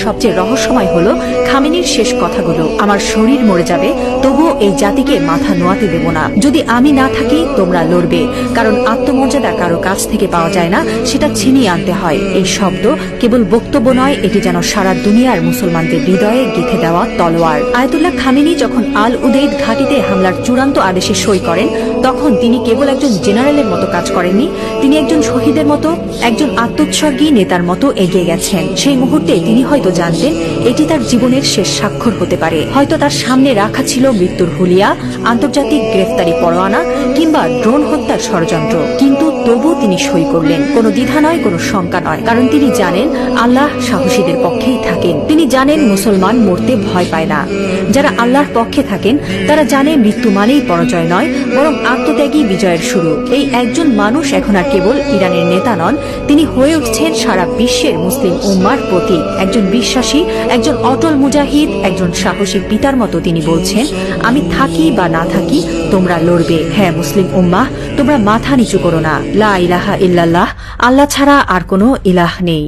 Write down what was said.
সবচেয়ে রহস্যময় হলো খামেনির শেষ কথাগুলো। আমার শরীর মরে যাবে, তবুও এই জাতিকে মাথা নোয়াতে দেব না। যদি আমি না থাকি তোমরা লড়বে, কারণ আত্মমর্যাদা কারো কাছ থেকে পাওয়া যায় না, সেটা ছিনিয়ে আনতে হয়। এই শব্দ কেবল বক্তব্য নয়, এটি যেন সারা দুনিয়ার মুসলমানদের হৃদয়ে গেঁথে দেওয়া তলোয়ার। আয়াতুল্লাহ খামেনি যখন আল উদেইদ ঘাঁটিতে হামলার চূড়ান্ত আদেশে সই করেন, তখন তিনি কেবল একজন জেনারেলের মতো কাজ করেননি, তিনি একজন শহীদের মতো, একজন আত্মোৎসর্গী নেতার মতো এগিয়ে গেছেন। সেই মুহূর্তে তিনি হয়তো জানতেন এটি তার জীবনের শেষ স্বাক্ষর হতে পারে। হয়তো তার সামনে রাখা ছিল মৃত্যুর হুলিয়া, আন্তর্জাতিক গ্রেফতারি পরোয়ানা কিংবা ড্রোন হত্যার ষড়যন্ত্র, কিন্তু তবু তিনি সই করলেন। কোনো দ্বিধা নয়, কোনো শঙ্কা নয়, কারণ তিনি জানেন আল্লাহ সাহসীদের পক্ষেই থাকেন। তিনি জানেন মুসলমান মরতে ভয় পায় না। যারা আল্লাহর পক্ষে থাকেন তারা জানে মৃত্যু মানেই পরাজয় নয়, বরং আত্মত্যাগী বিজয়ের শুরু। এই একজন মানুষ এখন আর কেবল ইরানের নেতা নন, তিনি হয়ে উঠছেন সারা বিশ্বের মুসলিম উম্মার প্রতীক। একজন বিশ্বাসী, একজন অটল মুজাহিদ, একজন সাহসী পিতার মতো তিনি বলছেন, আমি থাকি বা না থাকি তোমরা লড়বে। হ্যাঁ মুসলিম উম্মাহ, তোমরা মাথা নিচু করো না। লা ইলাহা ইল্লাল্লাহ, আল্লাহ ছাড়া আর কোনো ইলাহ নেই।